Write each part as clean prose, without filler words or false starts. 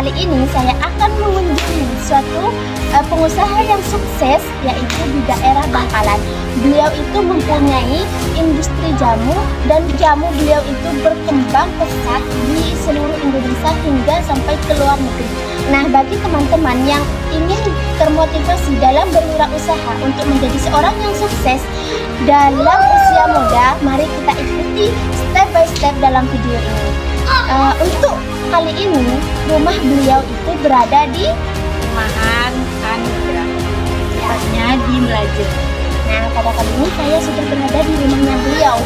kali ini saya akan mengunjungi suatu pengusaha yang sukses, yaitu di daerah Bangkalan. Beliau itu mempunyai industri jamu, dan jamu beliau itu berkembang pesat di seluruh Indonesia hingga sampai ke luar negeri. Nah, bagi teman-teman yang ingin termotivasi dalam berwirausaha untuk menjadi seorang yang sukses dalam usia muda, mari kita ikuti step by step dalam video ini. Untuk kali ini rumah beliau itu berada di Rumahan Anugrah, tepatnya di Melajen. Nah, pada kali ini saya sudah berada di rumahnya beliau.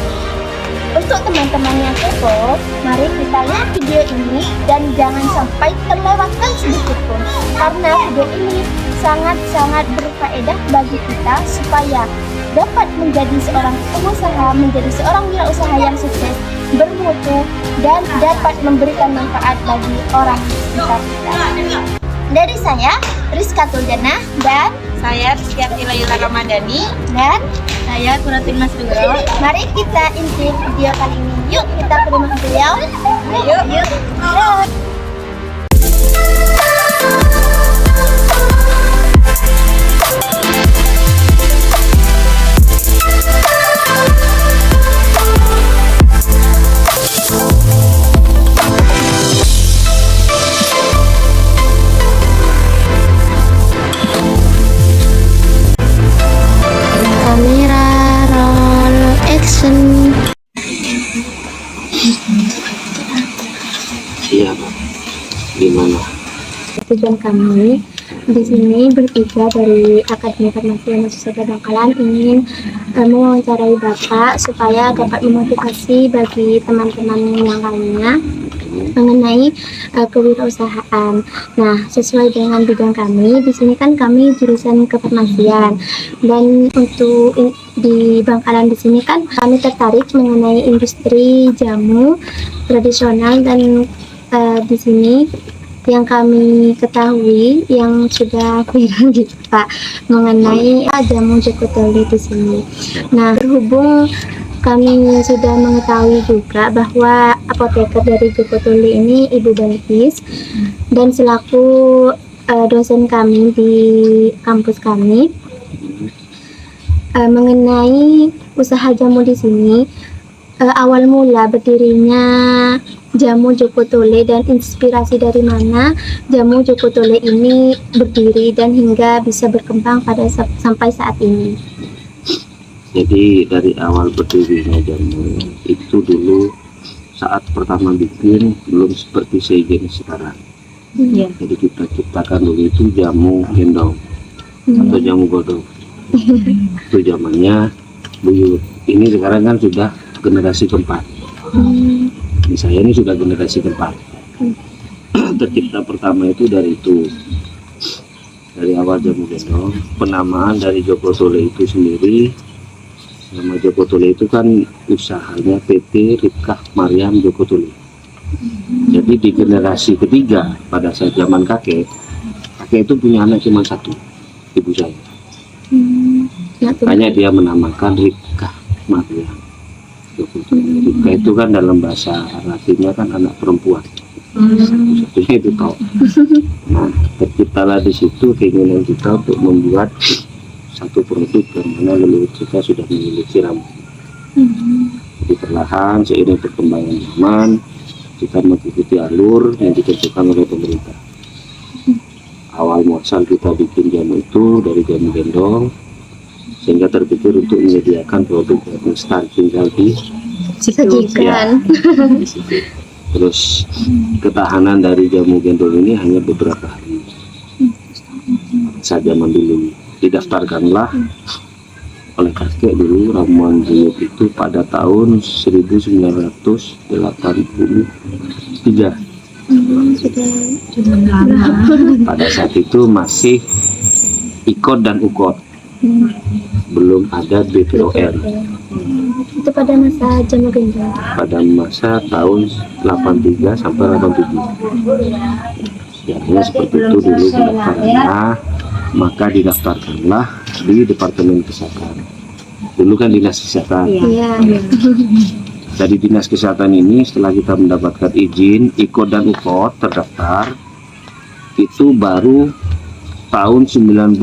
Untuk teman-teman yang kepo, mari kita lihat video ini dan jangan sampai terlewatkan sedikit pun, karena video ini sangat-sangat berfaedah bagi kita supaya dapat menjadi seorang pengusaha, menjadi seorang wirausaha yang sukses, bermutu, dan dapat memberikan manfaat bagi orang sekitar kita. Dari saya, Rizka Tuljana, dan Saya Rizkyati Layla Ramadhani, dan saya Turatin Mas Dugro. mari kita intip video kali ini. Yuk kita ke rumah beliau. Yuk. Yuk. Kamera roll action. Iya, Pak. Gimana? Tujuan kami di sini bertiga dari Akademi Farmasi Universitas Bangkalan ingin mewawancarai Bapak supaya dapat memotivasi bagi teman-teman yang lainnya mengenai kewirausahaan. Nah, sesuai dengan bidang kami, di sini kan kami jurusan kefarmasian, dan untuk di Bangkalan di sini kan kami tertarik mengenai industri jamu tradisional, dan di sini yang kami ketahui yang sudah viral gitu Pak mengenai jamu Joko Tole di sini. Nah, berhubung kami sudah mengetahui juga bahwa apoteker dari Joko Tole ini Ibu Balkis, dan selaku dosen kami di kampus kami mengenai usaha jamu di sini, awal mula berdirinya jamu Joko Tole dan inspirasi dari mana jamu Joko Tole ini berdiri dan hingga bisa berkembang pada sampai saat ini. Jadi dari awal berdirinya jamu itu dulu saat pertama bikin belum seperti sejenis sekarang. Iya. Jadi kita ciptakan dulu itu jamu gendong atau jamu godong. Itu zamannya buyut. Ini sekarang kan sudah generasi keempat. Ini saya ini sudah generasi keempat. Tercipta pertama itu dari itu. Dari awal jamu gendong, penamaan dari Joko Tole itu sendiri. Nama Joko Tole itu kan usahanya PT Rifkah Maryam Joko Tole. Jadi di generasi ketiga pada saat zaman kakek itu punya anak cuma satu, ibu saya. Makanya dia menamakan Rifkah Maryam Joko Tole. Rifkah itu kan dalam bahasa Latinnya kan anak perempuan. Satu-satunya itu tahu. Nah, terciptalah di situ keinginan kita untuk membuat satu produk yang mana leluhur kita sudah memiliki ramuan. Jadi perlahan seiring perkembangan zaman kita mengikuti alur yang ditentukan oleh pemerintah. Awal muasal kita bikin jamu itu dari jamu gendong, sehingga terpikir untuk menyediakan produk yang instan tinggal Sajikan. Terus ketahanan dari jamu gendong ini hanya beberapa hari saat zaman dulu. Didaftarkanlah oleh kakek dulu ramuan buyut itu pada tahun 1983. Pada saat itu masih IKOD dan UKOD, belum ada BPOM. Itu pada masa jamu gendong. Pada masa tahun 83 sampai 87. Sejarahnya seperti itu dulu pendaftarannya. Maka didaftarkanlah di Departemen Kesehatan. Dulu kan Dinas Kesehatan. Iya. Dari Dinas Kesehatan ini setelah kita mendapatkan izin IKOD dan UKOD terdaftar, itu baru tahun 92,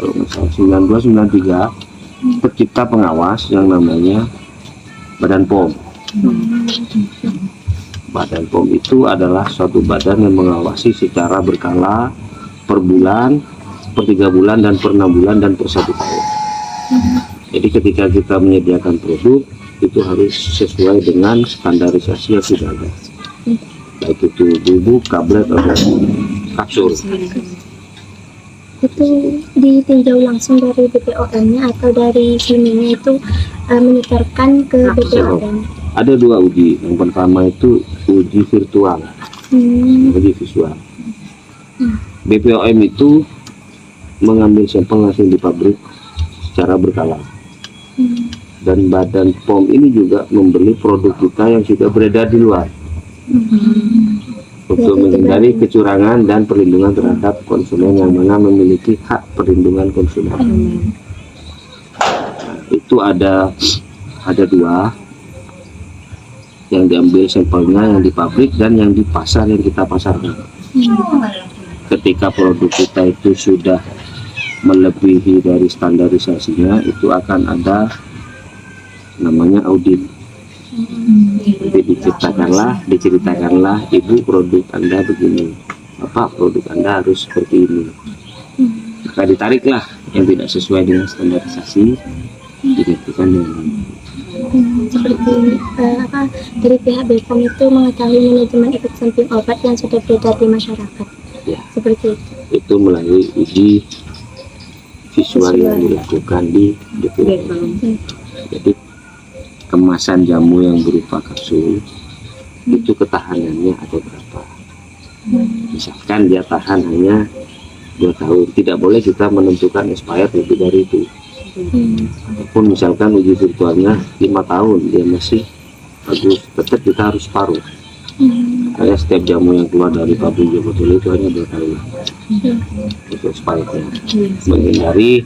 kalau nggak salah 92 93, tercipta pengawas yang namanya Badan POM. Badan POM itu adalah suatu badan yang mengawasi secara berkala per bulan, per 3 bulan, dan per 6 bulan, dan per 1 tahun. Jadi ketika kita menyediakan produk itu harus sesuai dengan standarisasi yang sudah ada, baik itu bubuk, tablet, atau kapsul. Itu ditinjau langsung dari BPOM-nya atau dari sininya itu menyetorkan ke BPOM? Ada 2 uji. Yang pertama itu uji virtual, uji visual. BPOM itu mengambil sampel langsung di pabrik secara berkala. Dan Badan POM ini juga membeli produk kita yang sudah beredar di luar untuk menghindari kecurangan dan perlindungan terhadap konsumen yang mana memiliki hak perlindungan konsumen. Nah, itu ada 2 yang diambil sampelnya, yang di pabrik dan yang di pasar yang kita pasarkan. Ketika produk kita itu sudah melebihi dari standarisasinya, itu akan ada namanya audit. Jadi diceritakanlah, Ibu, produk Anda begini, Bapak, produk Anda harus seperti ini. Maka ditariklah yang tidak sesuai dengan standarisasi, digantikan dengan Seperti dari pihak BPOM itu mengetahui manajemen efek samping obat yang sudah beredar di masyarakat. ya, Seperti itu melalui uji visual yang dilakukan di BPOM. Jadi kemasan jamu yang berupa kapsul itu ketahanannya ada berapa? Misalkan dia tahan hanya 2 tahun, tidak boleh kita menentukan expired lebih dari itu. Ataupun misalkan uji virtualnya 5 tahun, dia masih bagus, tetap kita harus paruh. Karena setiap jamu yang keluar dari pabrik Jogotelo itu hanya 2 tahun untuk expirednya, menghindari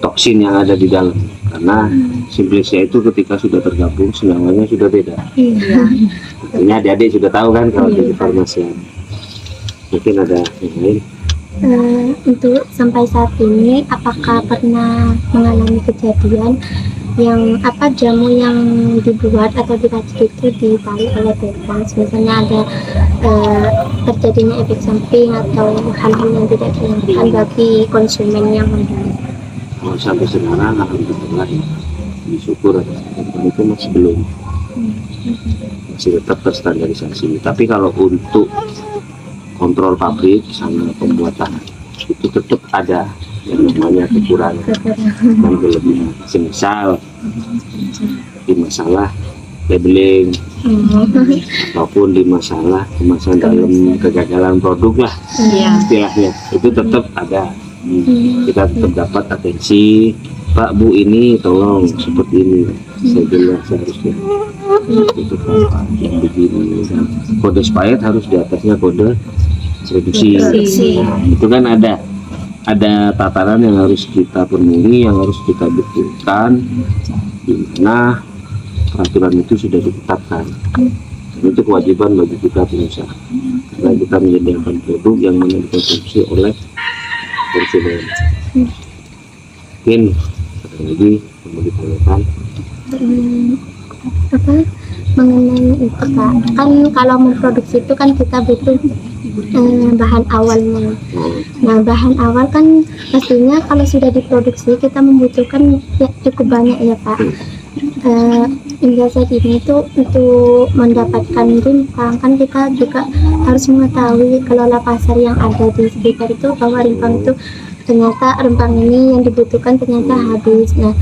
toksin yang ada di dalam. Karena simplisnya itu ketika sudah tergabung semuanya sudah beda. Artinya adik-adik sudah tahu kan kalau jadi farmasi. Mungkin ada yang lain. untuk sampai saat ini, apakah pernah mengalami kejadian yang jamu yang dibuat atau diracik itu ditarik oleh BPOM, misalnya ada terjadinya efek samping atau hal-hal yang tidak diinginkan bagi konsumen yang membeli? Kalau sampai sekarang alhamdulillah ya, disyukur atas itu masih belum, masih tetap terstandarisasi. Tapi kalau untuk kontrol pabrik sama pembuatan itu tetap ada yang namanya kekurangan dan kelebihan. Semisal di masalah labeling ataupun di masalah kemasan dalam kegagalan produk lah istilahnya, itu tetap ada. Kita tetap dapat atensi, Pak, Bu, ini tolong seperti ini, saya jelas seharusnya itu Pak yang begini, dan kode expired harus di atasnya kode reduksi. Nah, itu kan ada tataran yang harus kita penuhi, yang harus kita betulkan, di mana peraturan itu sudah ditetapkan. Dan itu kewajiban bagi kita pengusaha, karena kita menyediakan produk yang mana dikonsumsi oleh konsumen. Mungkin ada lagi yang mau ditanyakan? Mengenai itu Pak, kan kalau memproduksi itu kan kita butuh bahan awalnya. Nah, bahan awal kan pastinya kalau sudah diproduksi kita membutuhkan cukup banyak ya Pak. Hingga saat ini itu untuk mendapatkan rimpang kan kita juga harus mengetahui kelola pasar yang ada di sekitar itu, bahwa rimpang itu ternyata rimpang ini yang dibutuhkan ternyata habis. Nah,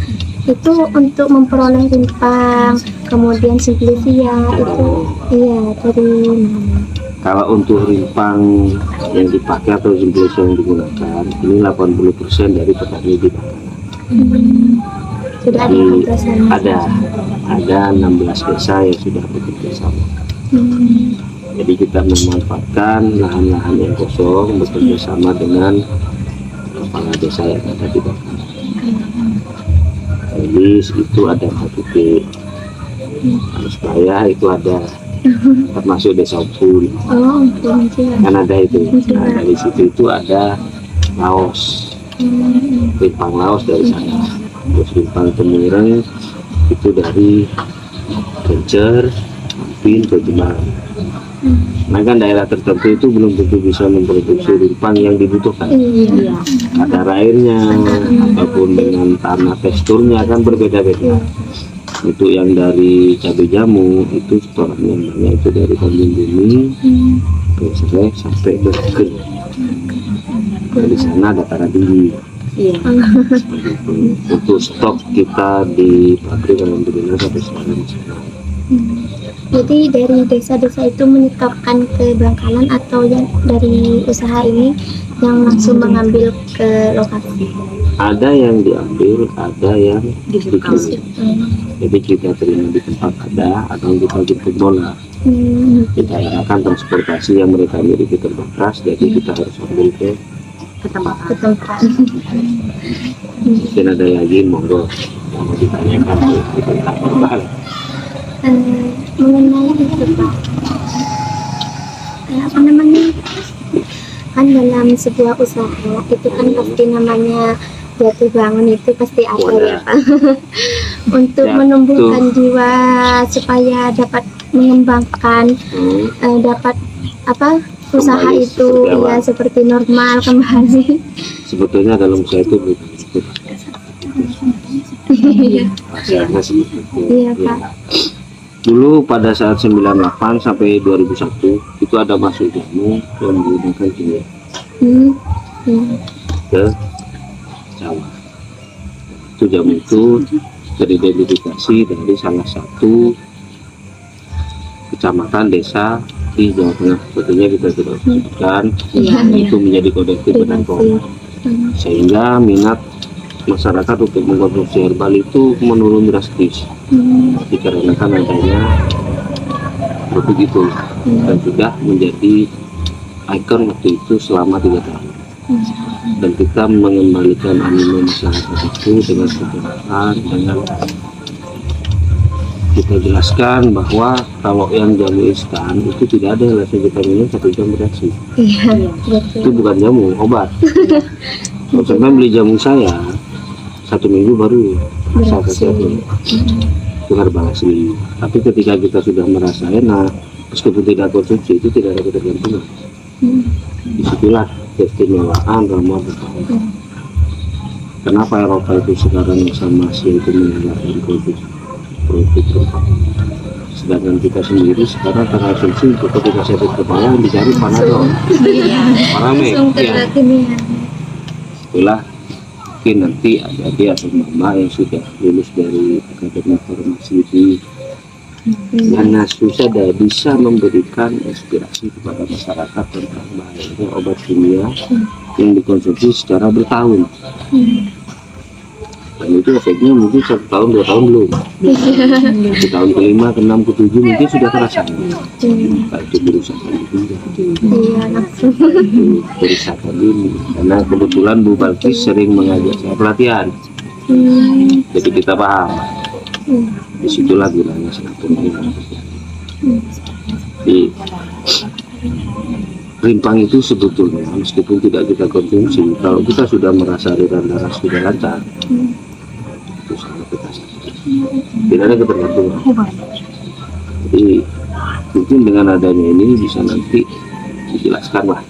itu untuk memperoleh rimpang, kemudian simplisia itu dari mana? Kalau untuk rimpang yang dipakai atau simplisia yang digunakan ini 80% dari petani di Sudah ada 16 desa yang sudah bekerja sama. Jadi kita memanfaatkan lahan-lahan yang kosong, bekerja sama dengan kepala desa yang ada di Bangka. Jadi itu ada KTP, Harus Kaya itu ada termasuk desa Upul. Oh, Unjil. Kan ada itu. Nah, dari situ itu ada Laos, Rimpang Laos dari sana. Terus Rimpang Temireng itu dari Kencer, Mampin ke Jember. Nah kan daerah tertentu itu belum tentu bisa memproduksi rimpang yang dibutuhkan. Iya. Kadar airnya ataupun dengan tanah teksturnya kan berbeda-beda. Itu yang dari cabai jamu itu setorannya banyak itu dari Tanjung Bumi ke Srek sampai ke Srek. Dari sana dataran tinggi. Iya. Seperti itu. Untuk stok kita di pabrik alhamdulillah sampai sekarang. Jadi dari desa-desa itu menyetopkan ke Bangkalan atau yang dari usaha ini yang langsung mengambil ke lokasi? Ada yang diambil, ada yang Dibuka. dikirim. Jadi kita terima di tempat ada, atau kita jemput bola. Kita arahkan transportasi yang mereka miliki terbatas, jadi kita harus ambil ke Ke tempat. Ke tempat. mungkin ada lagi monggo yang mau ditanyakan di tentang verbal. Mengenai itu Pak, apa namanya, kan dalam sebuah usaha itu kan pasti namanya jatuh bangun itu pasti ada ya Pak. Untuk Jatuh. menumbuhkan jiwa supaya dapat mengembangkan dapat apa usaha Kembali itu seperti awal. ya seperti normal kembali. Sebetulnya dalam saya itu bukan itu. Iya. Rasanya seperti itu. Iya, Ya. Pak. Dulu pada saat 98 sampai 2001 itu ada masuk jamu yang menggunakan kimia ke sawah. Itu jamu itu teridentifikasi dari salah satu kecamatan desa di Jawa Tengah. Sebetulnya kita tidak sebutkan, itu menjadi kode etik Badan POM. Sehingga minat masyarakat untuk mengkonsumsi herbal itu menurun drastis dikarenakan adanya produk itu dan sudah menjadi ikon waktu itu selama 3 tahun. Dan kita mengembalikan animo masyarakat itu dengan penjelasan, dengan kita jelaskan bahwa kalau yang jamu instan itu tidak ada yang langsung kita minum 1 jam beraksi. Iya, Itu betul. bukan jamu, obat. Kalau saya beli jamu saya 1 minggu baru bisa selesai. Itu herbal asli. Tapi ketika kita sudah merasa enak, meskipun tidak konsumsi itu tidak ada ketergantungan. Disitulah keistimewaan ramuan herbal. Kenapa Eropa itu sekarang sama Asia itu menggunakan produk herbal? Sedangkan kita sendiri sekarang terasumsi ketika sakit kepala yang dicari panadol, paramek, Langsung ke ya. kimia. Itulah mungkin nanti adik-adik atau mama yang sudah lulus dari akademi farmasi di Ganas Husada bisa memberikan inspirasi kepada masyarakat tentang bahayanya obat kimia yang dikonsumsi secara bertahun. Dan itu efeknya mungkin 1 tahun 2 tahun belum. Di tahun ke-5, ke-6, ke-7 mungkin sudah terasa. Nah, itu kerusakan itu. Iya, langsung. Itu kerusakan ini. Karena kebetulan Bu Balkis sering mengajak saya pelatihan. Jadi kita paham. Disitulah gunanya satu Jadi rimpang itu sebetulnya meskipun tidak kita konsumsi, kalau kita sudah merasa aliran darah sudah lancar, itu sangat kita sadari. Tidak ada ketergantungan. Jadi mungkin dengan adanya ini bisa nanti dijelaskan lah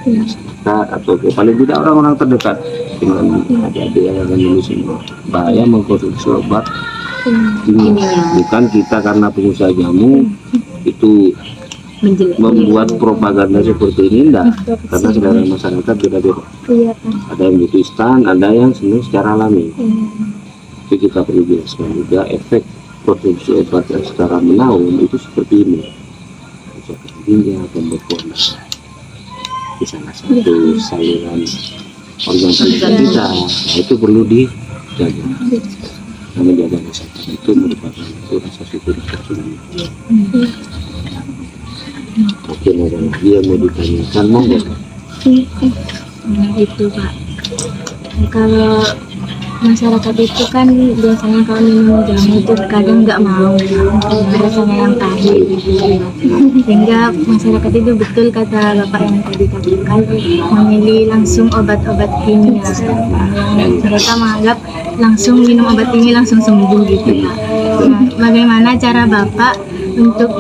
masyarakat atau paling tidak orang-orang terdekat dengan adik-adik yang akan lulus ini bahaya mengkonsumsi obat kimia. Bukan kita karena pengusaha jamu itu membuat propaganda seperti ini, enggak, karena selera masyarakat beda-beda. Iya, Pak. Ada yang butuh instan, ada yang senang secara alami. Jadi kita perlu jelaskan juga efek konsumsi obat yang secara menaun itu seperti ini. Kerusakan ginjal, pembekuan di salah satu saluran organ tubuh kita. Nah, itu perlu dijaga. Karena menjaga kesehatan itu merupakan itu rasa syukur tersendiri. Mungkin ada lagi yang mau ditanyakan, monggo. Nah, itu Pak. Kalau masyarakat itu kan biasanya kalau minum jamu itu kadang nggak mau karena rasanya yang pahit gitu ya. Sehingga masyarakat itu betul kata bapak yang tadi katakan memilih langsung obat-obat kimia yang mereka menganggap langsung minum obat ini langsung sembuh gitu ya. Nah, bagaimana cara bapak untuk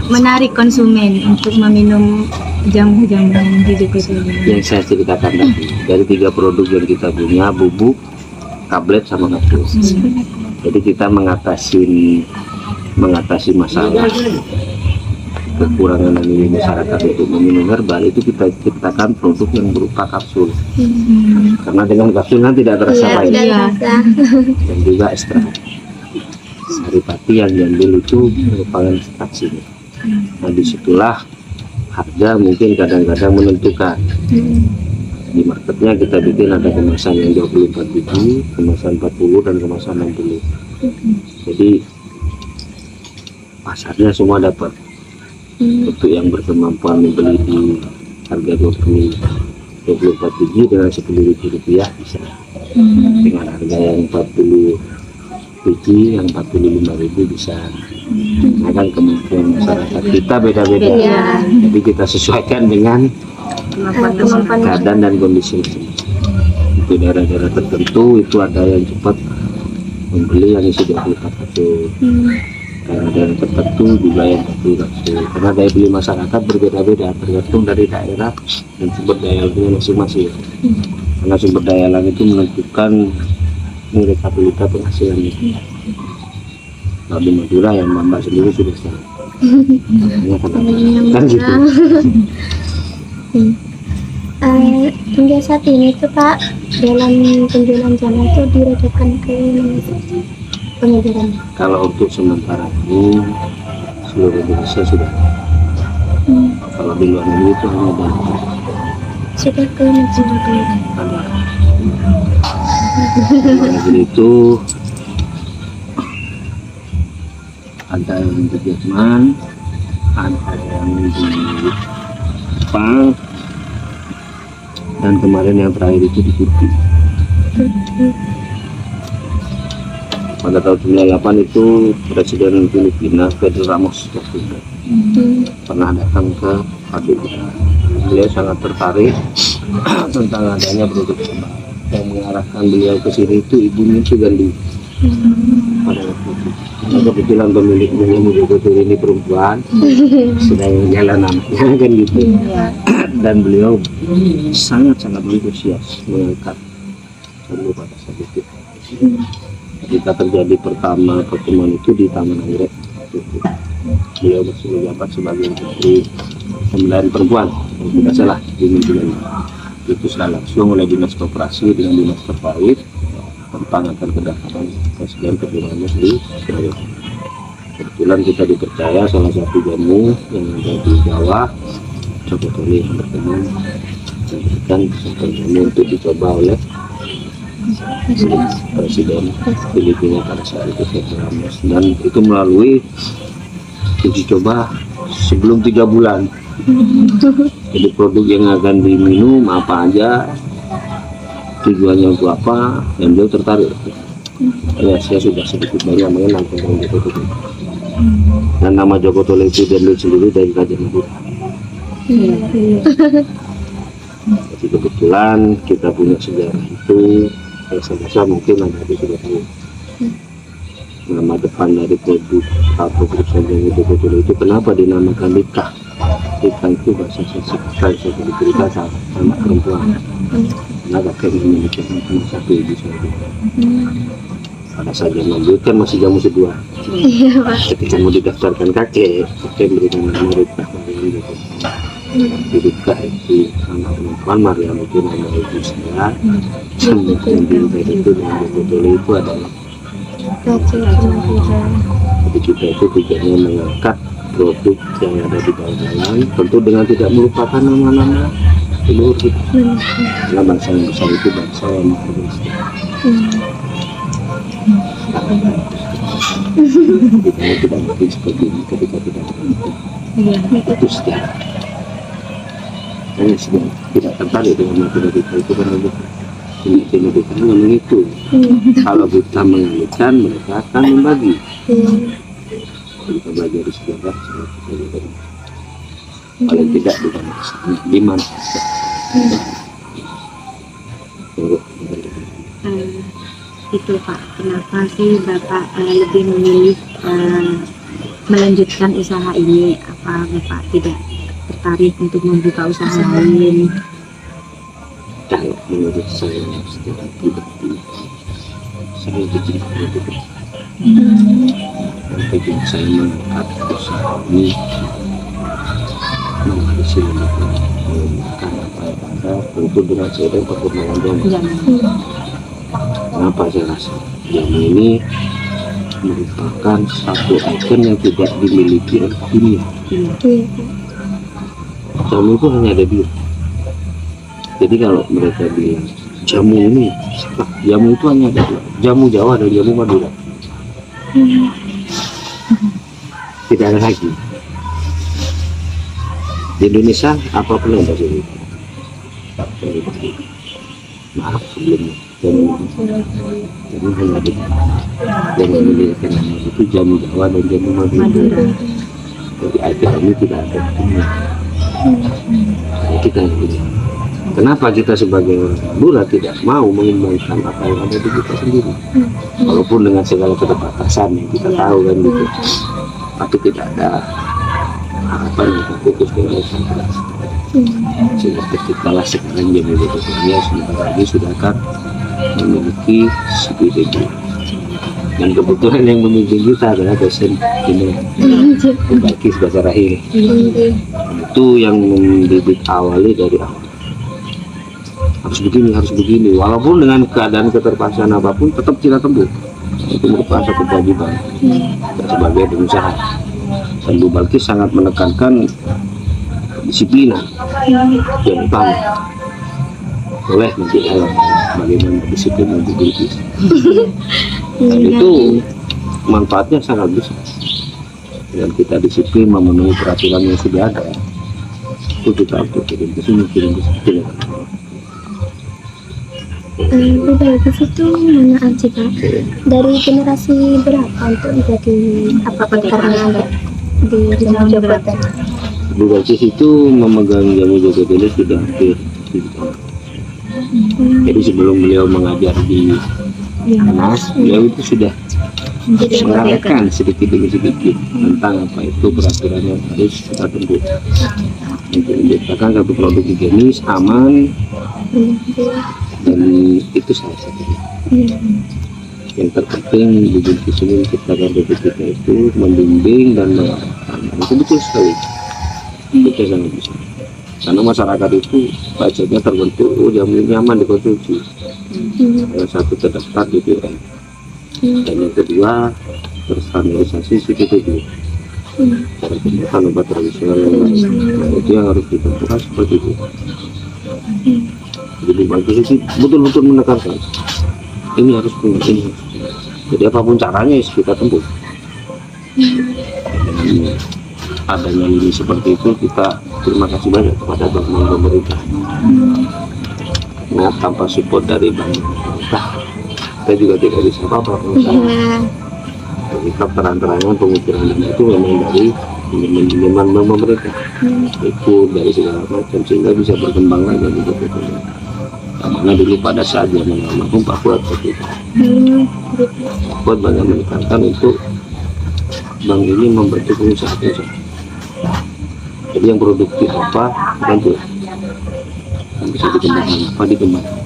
menarik konsumen untuk meminum jamu-jamu yang di Joko ini? Yang saya ceritakan tadi, dari 3 produk yang kita punya, bubuk, tablet, sama kapsul. Jadi kita mengatasi masalah kekurangan dari masyarakat untuk meminum herbal, itu kita ciptakan produk yang berupa kapsul. Karena dengan kapsul kan tidak terasa Iya, pahit tidak terasa. dan juga ekstrak. Saripati yang diambil itu merupakan ekstraksinya. Nah, disitulah harga mungkin kadang-kadang menentukan. Di marketnya kita bikin ada kemasan yang 24.000, kemasan 40, dan kemasan 60. Jadi pasarnya semua dapat. Untuk yang berkemampuan membeli di harga 24 biji dengan 10.000 rupiah bisa. Dengan harga yang 40 biji yang 45.000 bisa. Nah, kan kemampuan masyarakat kita beda-beda. Iya. Jadi kita sesuaikan dengan Kemampuan keadaan dan kondisi. Untuk daerah-daerah tertentu itu ada yang cepat membeli yang isi 24 kapsul. Daerah tertentu juga yang 40 kapsul. Karena daya beli masyarakat berbeda-beda tergantung dari daerah dan sumber daya alamnya masing-masing. Karena sumber daya alam itu menentukan nilai stabilitas penghasilan itu. Kalau di Madura yang Mbak sendiri sudah tahu. Makanya kan gitu. Hingga saat ini tuh Pak, dalam penjualan jamu itu diredakan ke mana saja pengedarannya? Kalau untuk sementara ini seluruh Indonesia sudah. Kalau di luar negeri itu hanya ada Sudah ke negara ada. Di luar negeri itu ada yang di Jerman, ada yang di Jepang, dan kemarin yang terakhir itu di Turki. Pada tahun 98 itu Presiden Filipina Ferdinand Ramos waktu itu pernah datang ke pabrik kita. Beliau sangat tertarik tentang adanya produk herbal. Yang mengarahkan beliau ke sini itu ibunya Sugandi. Pada waktu itu, nah, kebetulan pemilik Joko ini perempuan, sedang jalan anaknya kan gitu. Dan beliau sangat-sangat antusias mengangkat jamu pada saat itu. Ketika terjadi pertama pertemuan itu di Taman Anggrek, beliau masih menjabat sebagai menteri pemberdayaan perempuan, kalau tidak salah di Minggu. Itu sudah langsung oleh dinas koperasi dengan dinas terkait tentang akan kedatangan presiden kedua di Surabaya. Kebetulan kita dipercaya salah satu jamu yang ada di Jawa, Jogotoli, yang bertemu memberikan satu jamu untuk dicoba oleh Presiden Filipina pada saat itu Ferdinand Ramos, dan itu melalui uji coba sebelum 3 bulan. Jadi produk yang akan diminum apa aja, tujuannya untuk apa, dan beliau tertarik. Ya, saya sudah sedikit banyak mengenal tentang Jogotoli. Dan nama Jogotoli itu diambil sendiri dari Raja Madura. Jadi kebetulan kita punya sejarah itu, saya mungkin ada yang sudah tahu. Nama depan dari produk atau perusahaan yang Jogotoli itu kenapa dinamakan Lika? Lika itu bahasa Sanskerta, saya cerita sama perempuan. Karena kakek memiliki anak satu ibu saya. Pada saat zaman dulu kan masih jamu sedua. Ketika mau didaftarkan kakek memberikan nama Rika. Rika itu anak perempuan, Maria itu nama ibu saya. Dan di itu dengan Jogotoli itu adalah. Jadi kita itu tujuannya mengangkat produk yang ada di bawah jalan, tentu dengan tidak melupakan nama-nama leluhur kita. Karena bangsa yang besar itu bangsa yang berbangsa. Kita tidak mungkin seperti ini ketika tidak berhenti. Itu sejarah. Saya tidak tertarik dengan materi itu karena Pendidikan memang itu. Kalau kita mengalihkan, mereka akan membagi. Kita belajar di sejarah, paling tidak bukan dimanfaatkan. Itu Pak, kenapa sih Bapak lebih memilih melanjutkan usaha ini? Apa Bapak tidak tertarik untuk membuka usaha lain? Kalau menurut saya secara pribadi, saya tidak itu. Bagi saya mengangkat usaha ini menghabisi menggunakan apa yang ada, tentu dengan seiring perkembangan zaman. Kenapa saya rasa jamu ini merupakan satu item yang tidak dimiliki oleh dunia. Jamu itu hanya ada dia. Jadi kalau mereka bilang jamu ini, jamu itu hanya ada dua, jamu Jawa dan jamu Madura. Tidak ada lagi. Di Indonesia apapun yang terjadi, maaf sebelumnya, jamu hanya ada yang memiliki nama itu jamu Jawa dan jamu Madura. Jadi item ini tidak ada di dunia. Kita yang punya. Kenapa kita sebagai orang Madura tidak mau mengembangkan apa yang ada di kita sendiri? Walaupun dengan segala keterbatasan yang kita tahu kan gitu, tapi tidak ada harapan untuk fokus ke Nusantara. Sehingga terciptalah sekarang jamu Jawa sebentar lagi sudah akan memiliki CPDB. Dan kebetulan yang memimpin kita adalah dosen ini, Balkis Basarahil. Itu yang mendidik awali dari awal. Harus begini, walaupun dengan keadaan keterpaksaan apapun tetap kita tempuh. Itu merupakan satu kewajiban sebagai pengusaha. Dan Bu Balkis sangat menekankan disiplin yang utama. Boleh nanti dalam bagaimana disiplin untuk bisnis. Dan itu manfaatnya sangat besar. Dan kita disiplin memenuhi peraturan yang sudah ada. Itu kita untuk kirim ke sini. Bu Balkis itu mana aja Pak? Dari generasi berapa untuk jadi apa peternak di jabatan? Bu Balkis itu memegang jamu Jogodele sudah hampir 7 tahun. Jadi sebelum beliau mengajar di Anas, beliau itu sudah mengarahkan sedikit demi sedikit tentang apa itu peraturan yang harus kita tempuh untuk menciptakan satu produk higienis, aman, dan itu salah satunya. Yang terpenting di bisnis ini menciptakan produk kita itu membimbing dan mengarahkan. Itu betul sekali. Itu sangat besar. Karena masyarakat itu budgetnya terbentuk, jamu ini aman dikonsumsi. Yang satu terdaftar di BPOM. Dan yang kedua terstandarisasi CPTB. Cara pembuatan obat tradisional yang lain. Nah, itu yang harus ditentukan seperti itu. Jadi bagi itu betul-betul menekankan ini harus punya ini. Jadi apapun caranya kita tempuh. Dan adanya ini seperti itu kita terima kasih banyak kepada bank pemerintah. Nah, tanpa support dari bank pemerintah kita juga tidak bisa apa-apa. Kita terang-terangan pengukuran dana itu memang dari manajemen bank pemerintah. Itu dari segala macam sehingga bisa berkembang lagi gitu. Karena dulu pada saat zaman almarhum Pak Fuad seperti itu. Pak Fuad banyak menekankan untuk bank ini membantu pengusaha-pengusaha. Jadi yang produktif apa bantu, yang bisa dikembangkan apa dikembangkan.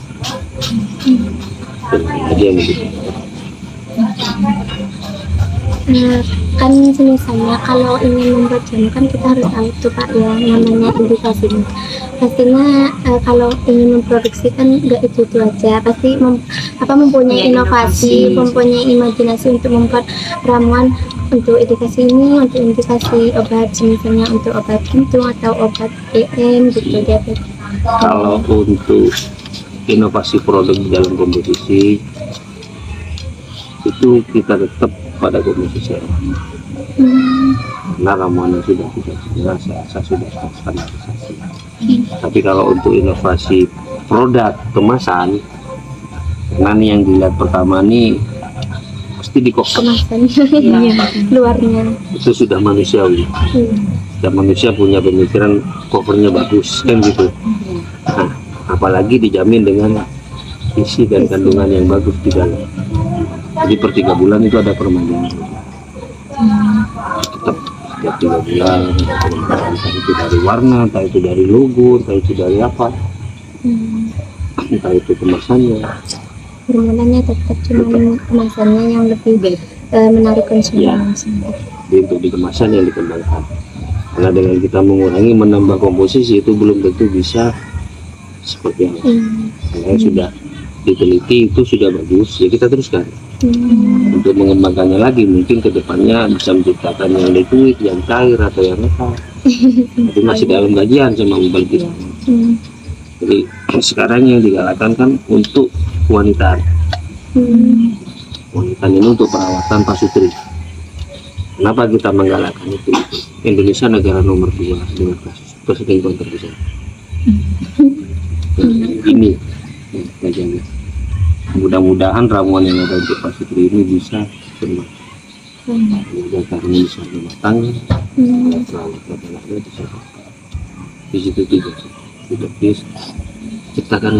Dan aja yang gitu. Kan misalnya kalau ingin membuat jamu kan kita harus tahu tuh Pak ya namanya indikasinya. Pastinya kalau ingin memproduksi kan nggak itu aja, pasti mempunyai inovasi, mempunyai imajinasi untuk membuat ramuan untuk indikasi ini, untuk indikasi obat misalnya untuk obat jantung atau obat EM gitu diabetes. Kalau untuk inovasi produk di dalam komposisi itu kita tetap pada komposisi karena ramuan yang sudah kita jelas saya sudah standarisasi. Tapi kalau untuk inovasi produk kemasan Karena nih yang dilihat pertama nih pasti di kok kemasannya luarnya. itu sudah manusiawi. Dan manusia punya pemikiran covernya bagus kan gitu. Nah, apalagi dijamin dengan isi dan kandungan yang bagus di dalam. Jadi per 3 bulan itu ada permajaan. Tetap setiap 3 bulan entah itu dari warna, entah itu dari logo, entah itu dari apa, entah itu kemasannya. Permodalannya tetap cuma kemasannya yang lebih menarik konsumen. Jadi untuk di kemasan yang dikembangkan. Karena dengan kita mengurangi menambah komposisi itu belum tentu bisa seperti yang karena sudah diteliti itu sudah bagus ya kita teruskan untuk mengembangkannya lagi mungkin kedepannya bisa menciptakan yang liquid, yang cair atau yang netral. Tapi masih dalam kajian sama Mbak. Jadi sekarang yang digalakkan kan untuk wanita. Wanita ini untuk perawatan pasutri. Kenapa kita menggalakkan itu? Indonesia negara nomor 2 dengan kasus perselingkuhan terbesar. Ini kajiannya. Mudah-mudahan ramuan yang ada untuk pasutri ini bisa semua. Menjaga harmonis rumah tangga, perawatan anaknya bisa. Di situ tidak bisa. Ciptakan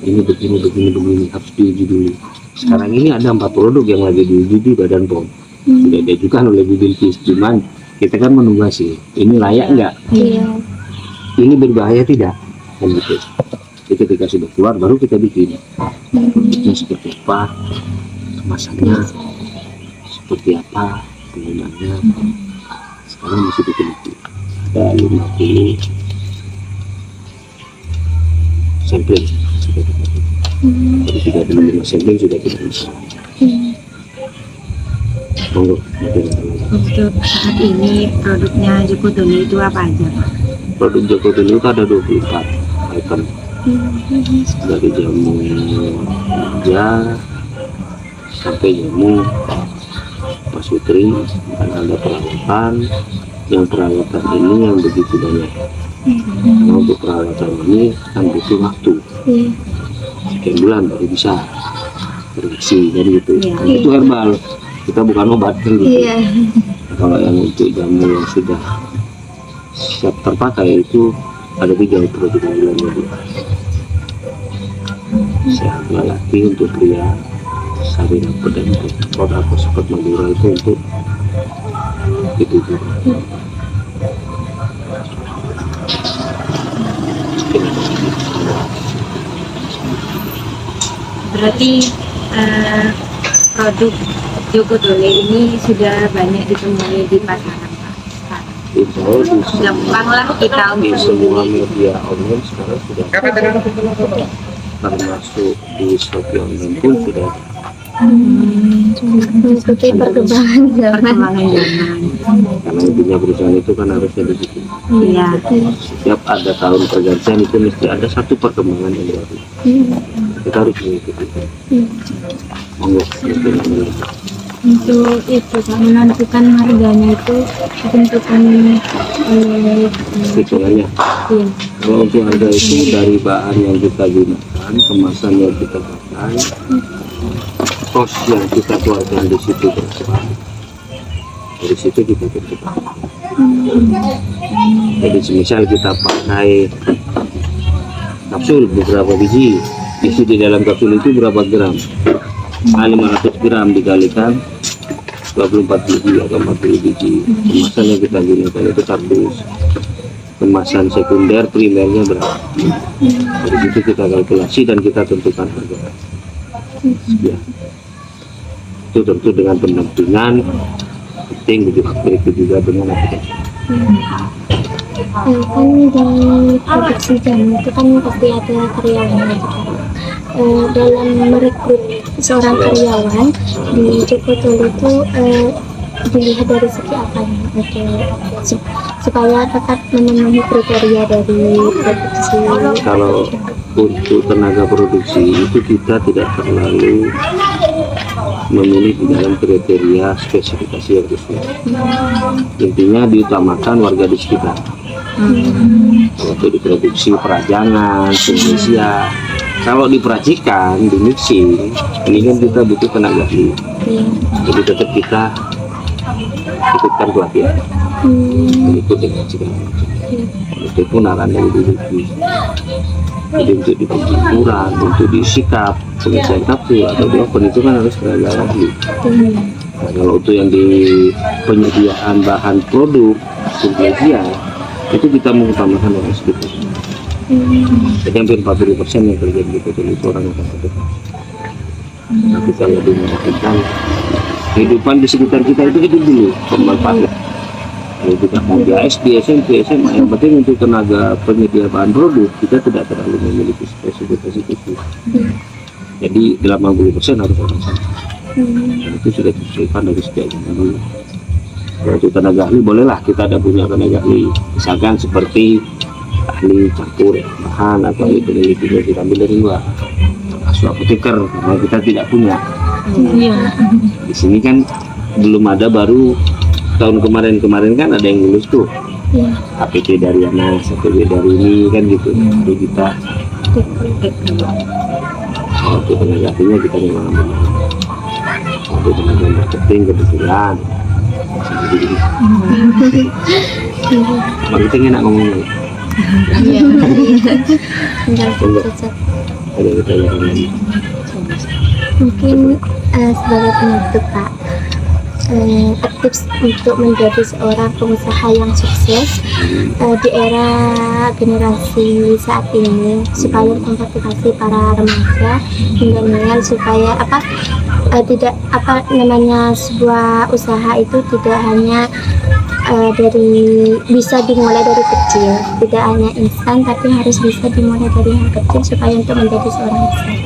ini begini harus diuji dulu. Sekarang ini ada 4 produk yang lagi diuji di Badan POM. Sudah diajukan oleh Bu Bilkis, cuman kita kan menunggu hasil. Ini layak nggak? Ini berbahaya tidak? Kan gitu. Jadi ketika sudah keluar baru kita bikin produknya seperti apa, kemasannya seperti apa, penggunaannya. Sekarang masih diteliti. Ada 50 sampling sudah kita bikin. Jadi 35 sampling sudah kita bisa. Untuk saat ini produknya Joko Doli itu apa aja, Pak? Produk Joko Doli itu ada 24 item. Dari jamu ya sampai jamu pasutri, dan ada perawatan. Yang perawatan ini yang begitu banyak. Karena untuk perawatan ini kan butuh waktu. Sekian bulan baru bisa bereaksi, jadi gitu. Itu herbal. Kita bukan obat kan gitu. Kalau yang untuk jamu yang sudah siap terpakai itu ada 3 produk unggulan itu. Sehat lelaki untuk pria, sari rapet dan produk seperti Madura itu untuk itu juga. Berarti produk Joko Doli ini sudah banyak ditemui di pasaran, Pak. Itu Gampanglah kita di untuk semua membeli. media online sekarang sudah termasuk di Shopee online pun sudah Mengikuti perkembangan zaman. Perkembangan zaman. karena intinya perusahaan itu kan harusnya di situ. Iya. Setiap ada tahun pergantian itu mesti ada satu perkembangan yang baru. Kita harus mengikuti. Monggo, mungkin Untuk itu Pak, menentukan harganya itu ditentukan oleh hitungannya. Kalau untuk harga itu dari bahan yang kita gunakan, kemasan yang kita pakai, kos yang kita keluarkan di situ berapa, dari situ kita tentukan. Jadi misal kita pakai kapsul beberapa biji, isi di dalam kapsul itu berapa gram? 500 gram dikalikan 24 biji atau 40 biji. Kemasan yang kita gunakan itu kardus. Kemasan sekunder primernya berapa? Dari situ kita kalkulasi dan kita tentukan harga. Ya. Itu tentu dengan pendampingan, penting begitu juga dengan aplikasi. kan di produksi jamu itu kan pasti ada karyawannya gitu. Dalam merekrut seorang karyawan di Joko Doli itu dilihat dari segi apa supaya tetap memenuhi kriteria dari produksi. Kalau untuk tenaga produksi itu kita tidak terlalu memilih di dalam kriteria spesifikasi yang khusus. Intinya diutamakan warga di sekitar. Untuk diproduksi perajangan, Indonesia Kalau diperhatikan, di mixing, ini kan kita butuh tenaga ahli. Iya. Jadi tetap kita ikutkan pelatihan, ikut dengan segala macam. Itu pun arahan dari diri. Jadi untuk di pengaturan, untuk disikap, pengisian kapsul atau di oven itu kan harus tenaga ahli. Nah, kalau untuk yang di penyediaan bahan produk, subsidiar, itu kita mengutamakan orang sekitar. Jadi hampir 40% yang kerja di PT itu orang yang terdekat. Nah, kita lebih memperhatikan kehidupan di sekitar kita itu dulu pemanfaatan. Kalau kita mau di SD, SMP, SMA, yang penting untuk tenaga penyedia bahan produk kita tidak terlalu memiliki spesifikasi itu. Jadi 80% harus orang sana. Dan itu sudah disesuaikan dari sejak zaman dulu. Kalau untuk tenaga ahli bolehlah kita ada punya tenaga ahli, misalkan seperti ahli campur bahan atau ahli penelitian kita ambil dari luar, termasuk apoteker karena kita tidak punya. Di sini kan belum ada, baru tahun kemarin kan ada yang lulus tuh, APT dari anak, APT dari ini kan gitu. Jadi kita untuk tenaga ahlinya kita memang ambil. Untuk tenaga marketing kebetulan. Marketing enak ngomongnya. Tinggal cocok. Ada kita yang lain. Mungkin sebagai penutup Pak, tips untuk menjadi seorang pengusaha yang sukses di era generasi saat ini supaya memotivasi para remaja milenial supaya tidak sebuah usaha itu tidak hanya bisa dimulai dari kecil, tidak hanya instan tapi harus bisa dimulai dari yang kecil supaya untuk menjadi seorang besar.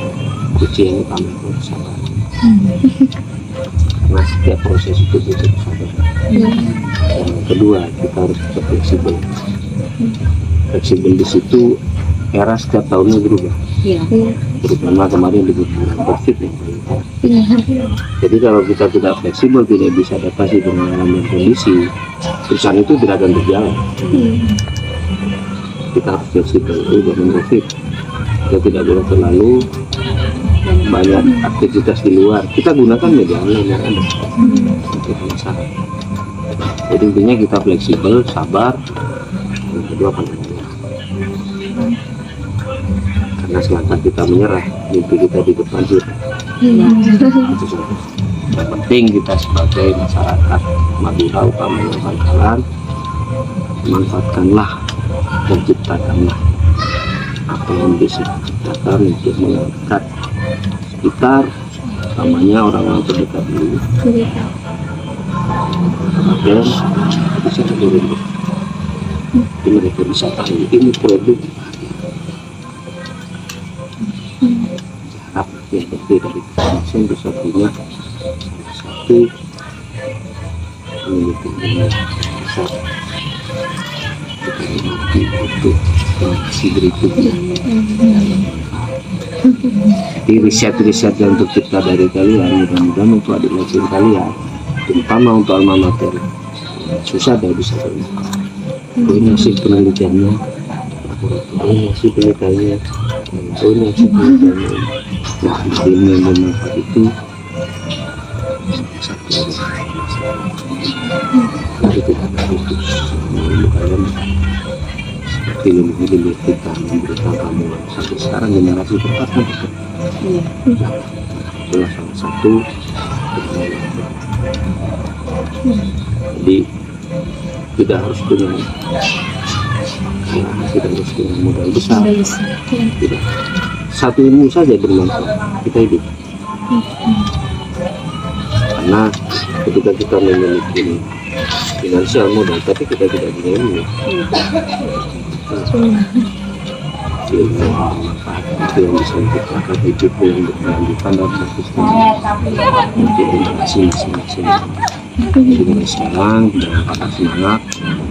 Kunci yang utama itu sabar. Karena setiap proses itu butuh kesabaran. Yang kedua, kita harus tetap fleksibel. Fleksibel di situ era setiap tahunnya berubah. Terutama kemarin dengan COVID yang paling parah. Jadi kalau kita tidak fleksibel, tidak bisa adaptasi dengan kondisi, perusahaan itu tidak akan berjalan. Kita harus fleksibel dengan COVID. Kita tidak boleh terlalu banyak aktivitas di luar. Kita gunakan media online yang ada untuk pemasaran. Jadi intinya kita fleksibel, sabar, yang kedua pandang. Karena selangkah kita menyerah, mimpi kita diberlanjut. Itu saja. Yang penting kita sebagai masyarakat Madura utamanya Bangkalan, manfaatkanlah dan ciptakanlah apa yang bisa diciptakan untuk mengangkat sekitar, namanya orang-orang terdekat dulu. Kemudian bisa turun. Jadi mereka bisa tahu ini produk harap ya berbeda dari masing bisa punya satu memiliki dengan besar kita nanti untuk si berikutnya. Jadi riset-riset yang untuk kita dari kalian mudah-mudahan untuk adik-adik kalian, terutama untuk alma mater, susah dah bisa terlihat. Ini hasil penelitiannya, ini hasil penelitiannya, ini hasil penelitiannya. Nah, ini yang bermanfaat itu satu itu tidak ada putus. Kalian seperti lebih kita memberikan kamu sampai sekarang generasi keempat kan itulah salah satu. Jadi tidak harus dengan tidak harus dengan modal besar, tidak, satu ilmu saja bermanfaat kita hidup. Karena ketika kita memiliki finansial modal tapi kita tidak punya ilmu, ilmu bermanfaat itu yang bisa menciptakan hidup yang berkelanjutan dan konsisten untuk generasi masing-masing. Jadi mulai sekarang dengan patah semangat,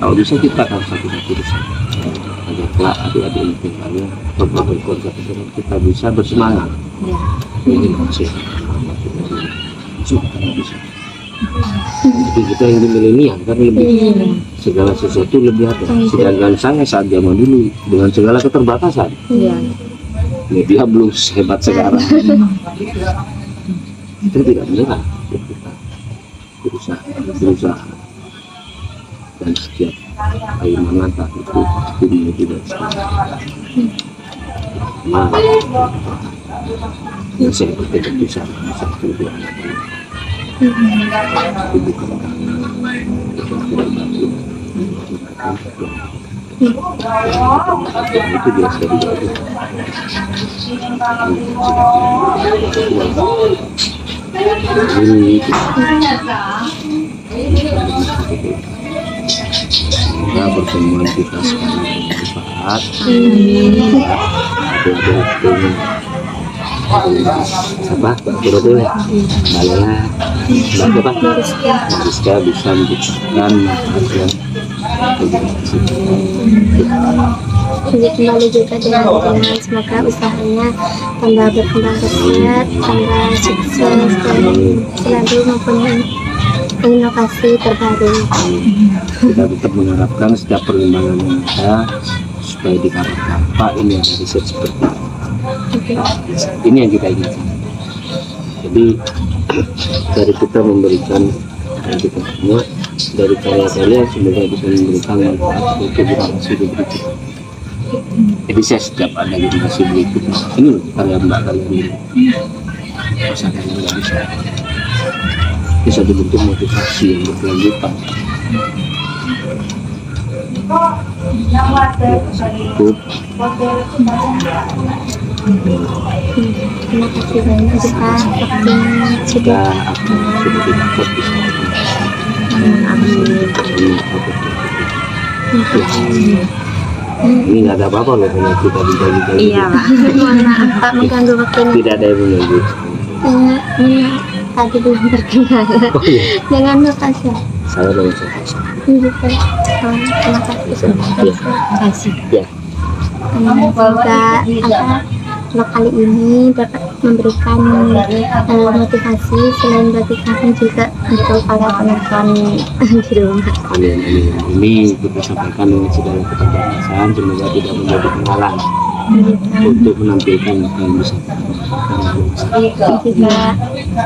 kalau bisa ciptakan satu-satu besar agar kelak adik-adik mungkin kalian berbagai keluarga kita bisa bersemangat. Ini masih sudah bisa. Jadi kita yang di milenial kan lebih segala sesuatu lebih ada. Sedangkan saya saat zaman dulu dengan segala keterbatasan media belum sehebat sekarang. Kita tidak menyerah, kita berusaha dan setiap air mata itu pasti menuju dari sana. Nah, yang saya tidak bisa berjuang itu bukan itu biasa dibantu. Ini semoga pertemuan kita sekarang bermanfaat. Siapa Pak Brodol ya? Malah Mbak Rizka bisa memberikan manfaat Jadi kembali juga dengan semoga usahanya tambah berkembang pesat, tambah sukses dan selalu mempunyai inovasi terbaru. Kita tetap mengharapkan setiap perkembangan yang ada supaya dikatakan Pak ini ada riset seperti ini. Ini yang kita inginkan. Jadi dari kita memberikan yang kita punya, dari karya-karya semoga bisa memberikan manfaat untuk generasi berikutnya. Jadi saya setiap ada generasi berikutnya, ini loh karya Mbak kalian ini, masa kalian nggak bisa dibentuk motivasi yang berkelanjutan. Cukup. Terima kasih banyak juga waktunya sudah Sudah tidak kuat bisa. Ini nggak ada apa-apa loh kalau kita dibagi-bagi. Iya Pak. mohon maaf Pak mengganggu waktunya. Tidak ada yang mengganggu. Tadi belum perkenalan. Oh iya, Jangan lupa saya dengan siapa? terima kasih. Terima kasih. Ya, Semoga vlog kali ini dapat memberikan motivasi selain bagi kami juga untuk para penonton di rumah. amin. Ini kita sampaikan dengan segala keterbatasan, semoga tidak menjadi penghalang untuk menampilkan apa yang bisa kita Juga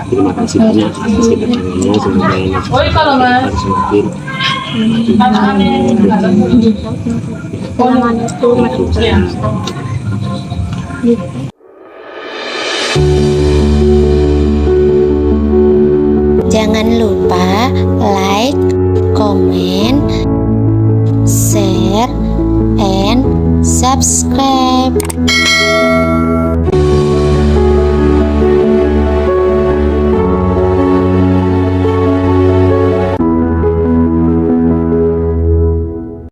terima kasih banyak atas kedatangannya, semoga yang semakin Assalamualaikum warahmatullahi wabarakatuh. Jangan lupa like, comment, share, and subscribe.